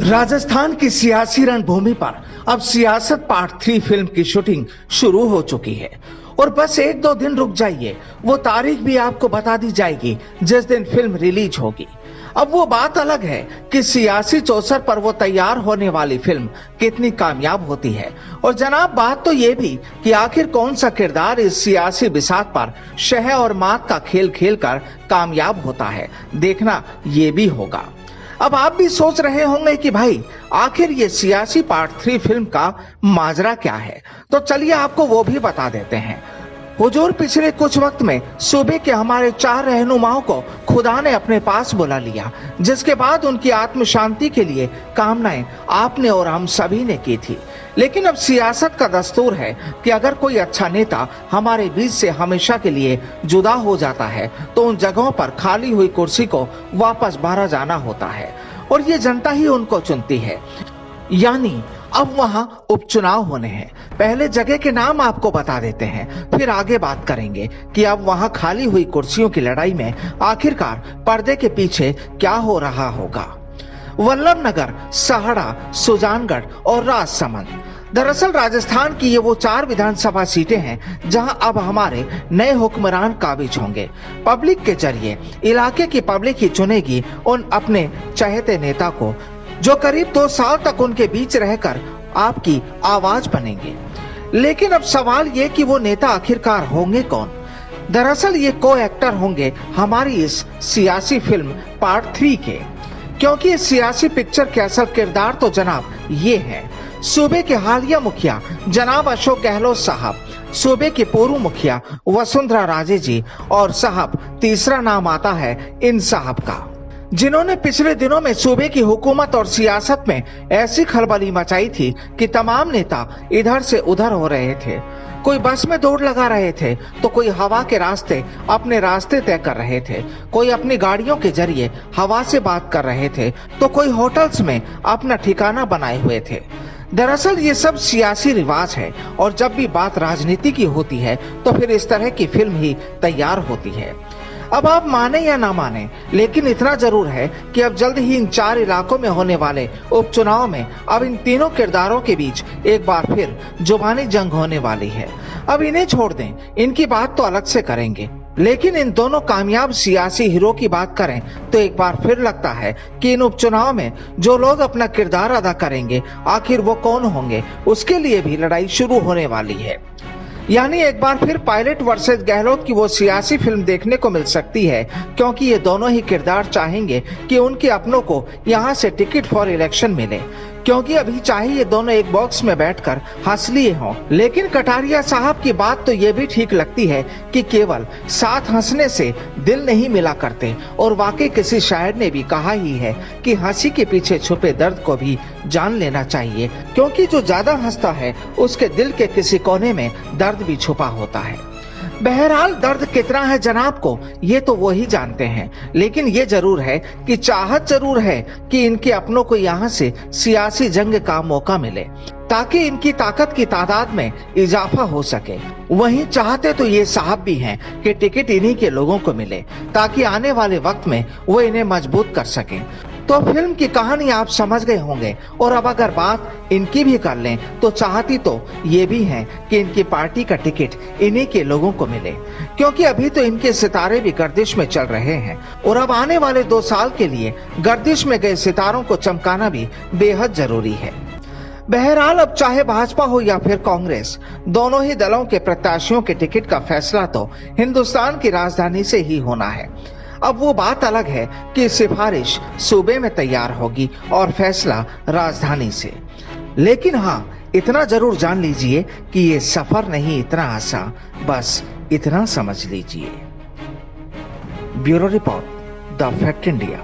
राजस्थान की सियासी रणभूमि पर अब सियासत पार्ट 3 फिल्म की शूटिंग शुरू हो चुकी है और बस 1-2 दिन रुक जाइए, वो तारीख भी आपको बता दी जाएगी जिस दिन फिल्म रिलीज होगी। अब वो बात अलग है कि सियासी चौसर पर वो तैयार होने वाली फिल्म कितनी कामयाब होती है। और जनाब, बात तो ये भी कि आखिर कौन सा किरदार इस सियासी बिसात पर शह और मात का खेल खेलकर कामयाब होता है, देखना ये भी होगा। अब आप भी सोच रहे होंगे कि भाई आखिर ये सियासी पार्ट 3 फिल्म का माजरा क्या है, तो चलिए आपको वो भी बता देते हैं। हुजूर, पिछले कुछ वक्त में सूबे के हमारे 4 रहनुमाओं को खुदा ने अपने पास बुला लिया, जिसके बाद उनकी आत्म शांति के लिए कामनाएं आपने और हम सभी ने की थी। लेकिन अब सियासत का दस्तूर है कि अगर कोई अच्छा नेता हमारे बीच से हमेशा के लिए जुदा हो जाता है तो उन जगहों पर खाली हुई कुर्सी को वापस भरा जाना होता है और ये जनता ही उनको चुनती है। यानी अब वहां उपचुनाव होने हैं। पहले जगह के नाम आपको बता देते हैं, फिर आगे बात करेंगे कि अब वहां खाली हुई कुर्सियों की लड़ाई में आखिरकार पर्दे के पीछे क्या हो रहा होगा। वल्लभनगर, सहाड़ा, सुजानगढ़ और राजसमंद। दरअसल राजस्थान की ये वो 4 विधानसभा सीटें हैं जहां अब हमारे नए हुक्मरान काबिज होंगे। पब्लिक के जरिए इलाके की पब्लिक ही चुनेगी उन अपने चहेते नेता को जो करीब 2 साल तक उनके बीच रहकर आपकी आवाज बनेंगे। लेकिन अब सवाल ये कि वो नेता आखिरकार होंगे कौन। दरअसल ये को एक्टर होंगे हमारी इस सियासी फिल्म पार्ट 3 के, क्योंकि इस सियासी पिक्चर के असल किरदार तो जनाब ये हैं। सूबे के हालिया मुखिया जनाब अशोक गहलोत साहब, सूबे के पूर्व मुखिया वसुंधरा राजे जी और साहब तीसरा नाम आता है इन साहब का, जिन्होंने पिछले दिनों में सूबे की हुकूमत और सियासत में ऐसी खलबली मचाई थी कि तमाम नेता इधर से उधर हो रहे थे। कोई बस में दौड़ लगा रहे थे तो कोई हवा के रास्ते अपने रास्ते तय कर रहे थे, कोई अपनी गाड़ियों के जरिए हवा से बात कर रहे थे तो कोई होटल्स में अपना ठिकाना बनाए हुए थे। दरअसल ये सब सियासी रिवाज है और जब भी बात राजनीति की होती है तो फिर इस तरह की फिल्म ही तैयार होती है। अब आप माने या ना माने, लेकिन इतना जरूर है कि अब जल्द ही इन 4 इलाकों में होने वाले उपचुनाव में अब इन तीनों किरदारों के बीच एक बार फिर जुबानी जंग होने वाली है। अब इन्हें छोड़ दें, इनकी बात तो अलग से करेंगे, लेकिन इन दोनों कामयाब सियासी हीरो की बात करें तो एक बार फिर लगता है कि इन उपचुनाव में जो लोग अपना किरदार अदा करेंगे आखिर वो कौन होंगे, उसके लिए भी लड़ाई शुरू होने वाली है। यानी एक बार फिर पायलट वर्सेस गहलोत की वो सियासी फिल्म देखने को मिल सकती है, क्योंकि ये दोनों ही किरदार चाहेंगे कि उनके अपनों को यहाँ से टिकट फॉर इलेक्शन मिले, क्योंकि अभी चाहे ये दोनों एक बॉक्स में बैठकर हंस लिए हों। लेकिन कटारिया साहब की बात तो ये भी ठीक लगती है कि केवल साथ हंसने से दिल नहीं मिला करते, और वाकई किसी शायर ने भी कहा ही है कि हंसी के पीछे छुपे दर्द को भी जान लेना चाहिए, क्योंकि जो ज्यादा हंसता है उसके दिल के किसी कोने में दर्द भी छुपा होता है। बहरहाल दर्द कितना है जनाब को ये तो वो ही जानते हैं, लेकिन ये जरूर है कि चाहत जरूर है कि इनके अपनों को यहाँ से सियासी जंग का मौका मिले ताकि इनकी ताकत की तादाद में इजाफा हो सके। वहीं चाहते तो ये साहब भी हैं कि टिकट इन्हीं के लोगों को मिले ताकि आने वाले वक्त में वो इन्हें मजबूत कर सकें। तो फिल्म की कहानी आप समझ गए होंगे, और अब अगर बात इनकी भी कर लें तो चाहती तो ये भी हैं कि इनकी पार्टी का टिकट इन्हीं के लोगों को मिले, क्योंकि अभी तो इनके सितारे भी गर्दिश में चल रहे हैं और अब आने वाले 2 साल के लिए गर्दिश में गए सितारों को चमकाना भी बेहद जरूरी है। बहरहाल अब चाहे भाजपा हो या फिर कांग्रेस, दोनों ही दलों के प्रत्याशियों के टिकट का फैसला तो हिंदुस्तान की राजधानी से ही होना है। अब वो बात अलग है कि सिफारिश सूबे में तैयार होगी और फैसला राजधानी से। लेकिन हाँ, इतना जरूर जान लीजिए कि ये सफर नहीं इतना आसान, बस इतना समझ लीजिए। Bureau report, the fact India.